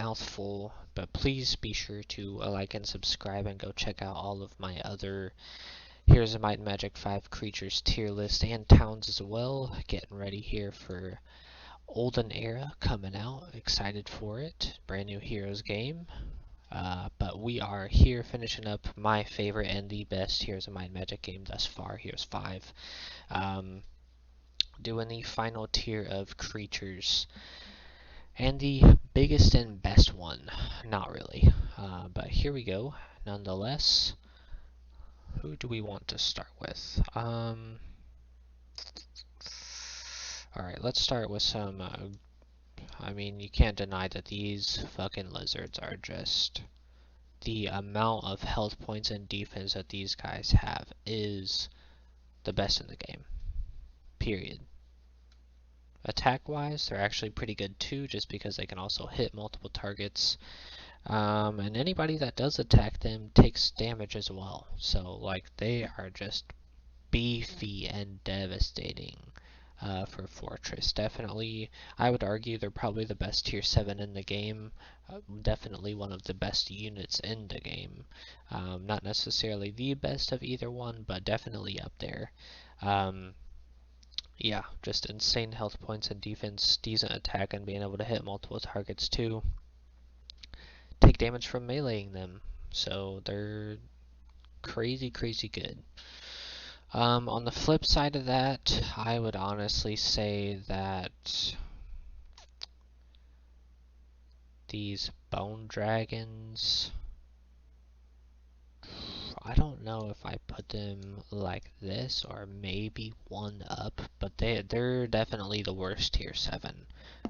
mouthful, but please be sure to like and subscribe and go check out all of my other Heroes of Might and Magic 5 creatures tier list and towns as well. Getting ready here for Olden Era coming out. Excited for it. Brand new Heroes game. But we are here finishing up my favorite and the best Heroes of Might and Magic game thus far, Heroes 5. Doing the final tier of creatures. And the biggest and best one. Not really. But here we go. Nonetheless, who do we want to start with? Alright, let's start with some, I mean, you can't deny that these fucking lizards are just, the amount of health points and defense that these guys have is the best in the game. Period. Attack-wise, they're actually pretty good too, just because they can also hit multiple targets. And anybody that does attack them takes damage as well. So, like, they are just beefy and devastating for Fortress. Definitely, I would argue they're probably the best tier 7 in the game. Definitely one of the best units in the game. Not necessarily the best of either one, but definitely up there. Yeah, just insane health points and defense, decent attack, and being able to hit multiple targets too. Take damage from meleeing them, so they're crazy good. On the flip side of that, I would honestly say that these bone dragons, I don't know if I put them like this or maybe one up, but they're definitely the worst tier 7.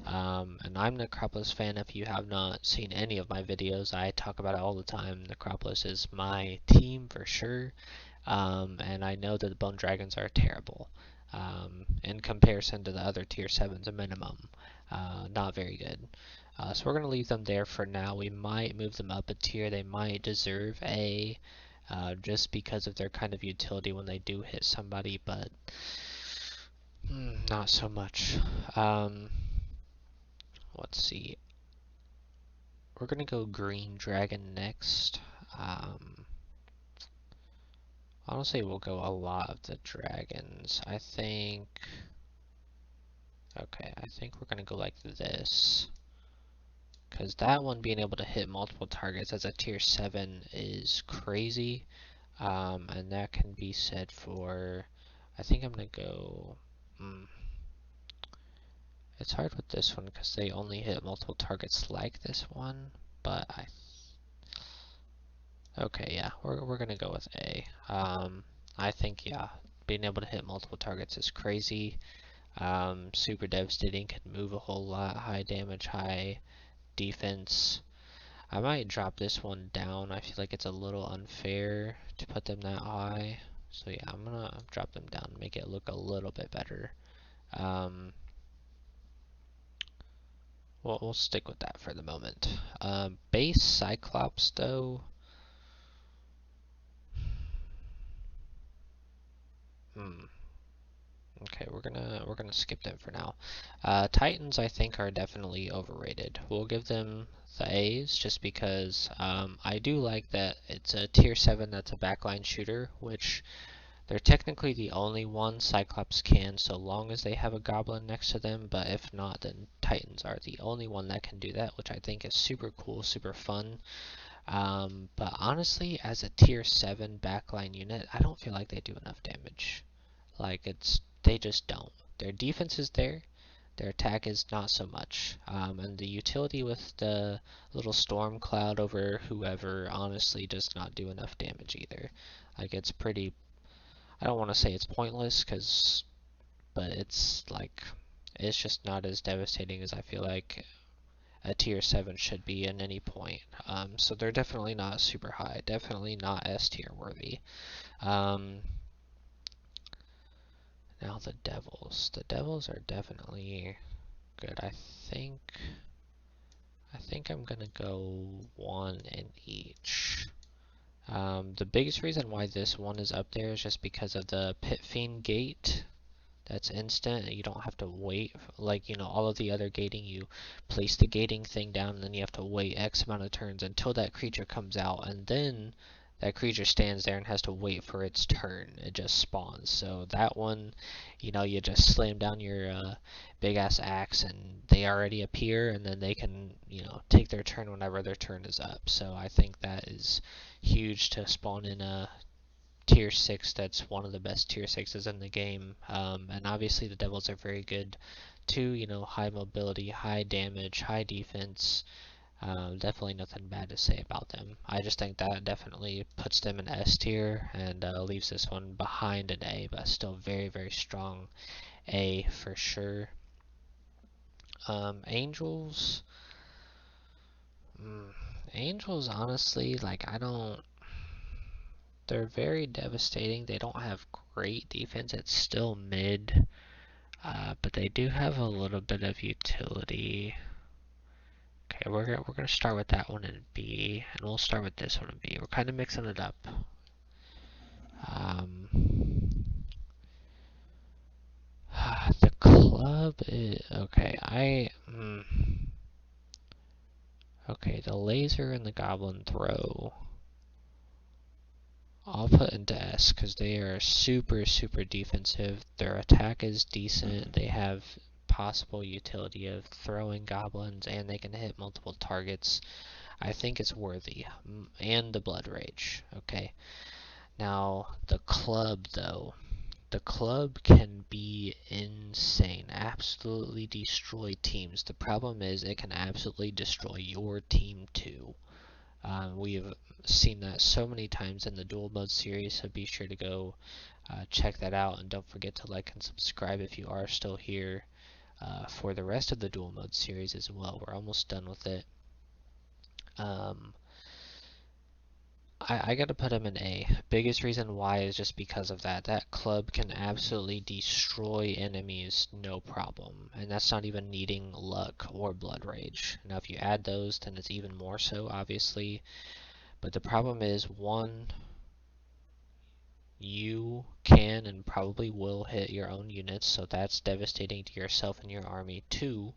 And I'm a Necropolis fan. If you have not seen any of my videos, I talk about it all the time. Necropolis is my team for sure. And I know that the bone dragons are terrible. In comparison to the other tier 7s, a minimum. Not very good. So we're going to leave them there for now. We might move them up a tier. They might deserve a, just because of their kind of utility when they do hit somebody, but not so much. Let's see. We're going to go green dragon next. Honestly, we'll go a lot of the dragons. I think we're going to go like this. Because that one being able to hit multiple targets as a tier 7 is crazy. And that can be said for, I think I'm going to go, it's hard with this one because they only hit multiple targets like this one. But okay, yeah, we're going to go with A. I think, yeah, being able to hit multiple targets is crazy. Super devastating, can move a whole lot, high damage, high defense. I might drop this one down. I feel like it's a little unfair to put them that high. So yeah, I'm gonna drop them down, make it look a little bit better. Well, we'll stick with that for the moment. Base Cyclops though. Okay, we're gonna skip them for now. Titans, I think, are definitely overrated. We'll give them the A's just because I do like that it's a tier 7 that's a backline shooter, which they're technically the only one Cyclops can, so long as they have a goblin next to them. But if not, then Titans are the only one that can do that, which I think is super cool, super fun. But honestly, as a tier 7 backline unit, I don't feel like they do enough damage. Like, they just don't. Their defense is there, their attack is not so much. And the utility with the little storm cloud over whoever honestly does not do enough damage either. Like, it's pretty, I don't want to say it's pointless, but it's like, it's just not as devastating as I feel like a tier 7 should be at any point. So they're definitely not super high, definitely not S tier worthy. Now the Devils. The Devils are definitely good. I think I'm gonna go one in each. The biggest reason why this one is up there is just because of the Pit Fiend gate that's instant, and you don't have to wait. Like, you know, all of the other gating, you place the gating thing down, and then you have to wait X amount of turns until that creature comes out, and then that creature stands there and has to wait for its turn. It just spawns. So that one, you know, you just slam down your big ass axe and they already appear, and then they can, you know, take their turn whenever their turn is up. So I think that is huge to spawn in a tier 6 that's one of the best tier 6s in the game. And obviously the devils are very good too, you know, high mobility, high damage, high defense. Definitely nothing bad to say about them. I just think that definitely puts them in S tier and leaves this one behind an A, but still very, very strong A for sure. Angels. Angels, honestly, like, I don't. They're very devastating. They don't have great defense. It's still mid, but they do have a little bit of utility. Okay, we're gonna start with that one in B, and we'll start with this one in B. We're kind of mixing it up. The club is okay. Okay, the laser and the goblin throw, I'll put into S because they are super, super defensive. Their attack is decent. They have possible utility of throwing goblins, and they can hit multiple targets. I think it's worthy. And the blood rage. Okay. Now, the club, though. The club can be insane. Absolutely destroy teams. The problem is it can absolutely destroy your team, too. We have seen that so many times in the dual mode series, so be sure to go check that out, and don't forget to like and subscribe if you are still here for the rest of the dual mode series as well. We're almost done with it. I gotta put him in A. Biggest reason why is just because of that. That club can absolutely destroy enemies, no problem. And that's not even needing luck or blood rage. Now if you add those, then it's even more so, obviously. But the problem is, one, you can and probably will hit your own units, so that's devastating to yourself and your army. Two,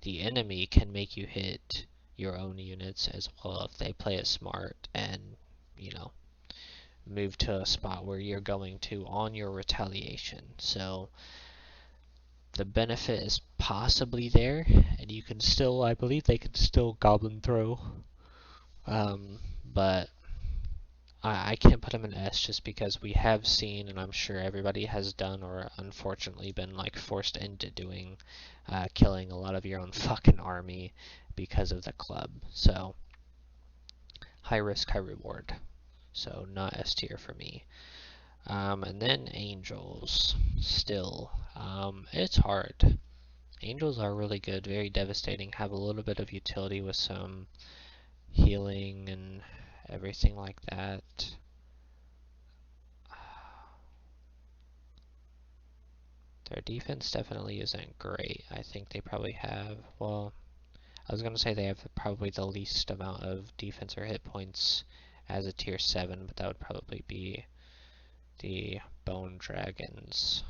the enemy can make you hit your own units as well if they play it smart and, you know, move to a spot where you're going to on your retaliation. So the benefit is possibly there, and you can still, I believe they can still goblin throw, but I can't put them in S just because we have seen, and I'm sure everybody has done or unfortunately been like forced into doing, killing a lot of your own fucking army because of the club. So high risk, high reward. So not S tier for me. And then angels, still, it's hard. Angels are really good, very devastating, have a little bit of utility with some healing and everything like that. Their defense definitely isn't great. I think they probably have, well, I was going to say they have probably the least amount of defense or hit points as a tier 7, but that would probably be the Bone Dragons.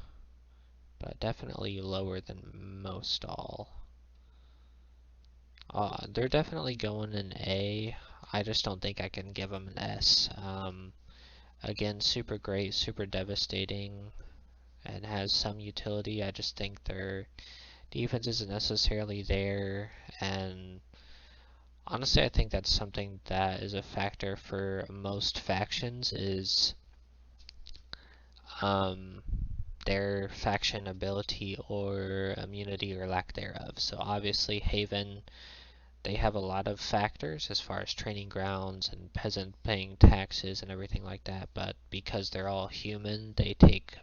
But definitely lower than most all. They're definitely going in A. I just don't think I can give them an S. Again, super great, super devastating, and has some utility. I just think their defense isn't necessarily there, and honestly I think that's something that is a factor for most factions is their faction ability or immunity or lack thereof. So obviously Haven, they have a lot of factors as far as training grounds and peasant paying taxes and everything like that, but because they're all human, they take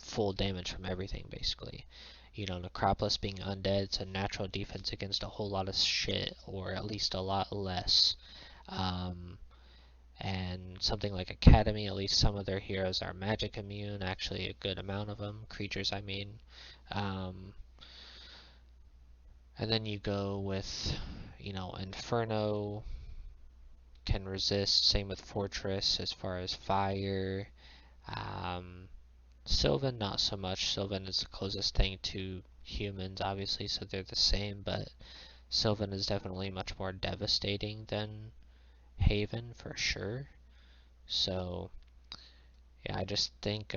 full damage from everything basically. You know, Necropolis being undead, it's a natural defense against a whole lot of shit, or at least a lot less. And something like Academy, at least some of their heroes are magic immune, actually a good amount of them, creatures I mean. And then you go with, you know, Inferno can resist, same with Fortress as far as fire. Sylvan, not so much. Sylvan is the closest thing to humans, obviously, so they're the same, but Sylvan is definitely much more devastating than Haven, for sure. So, yeah, I just think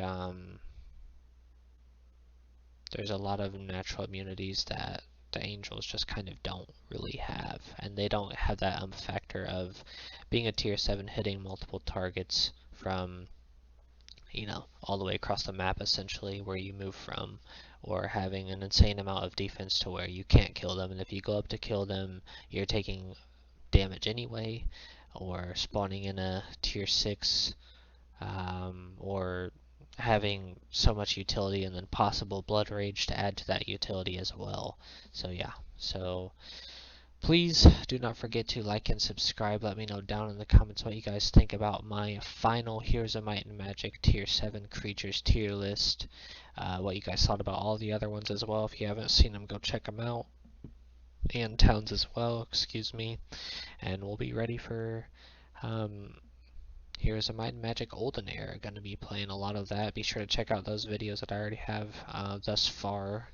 there's a lot of natural immunities that the Angels just kind of don't really have, and they don't have that factor of being a tier 7 hitting multiple targets from, you know, all the way across the map essentially where you move from, or having an insane amount of defense to where you can't kill them, and if you go up to kill them you're taking damage anyway, or spawning in a tier 6, or having so much utility and then possible blood rage to add to that utility as well. So yeah, so please do not forget to like and subscribe. Let me know down in the comments what you guys think about my final Heroes of Might and Magic tier 7 creatures tier list. What you guys thought about all the other ones as well. If you haven't seen them, go check them out. And towns as well, excuse me. And we'll be ready for Heroes of Might and Magic Golden Era. Going to be playing a lot of that. Be sure to check out those videos that I already have thus far.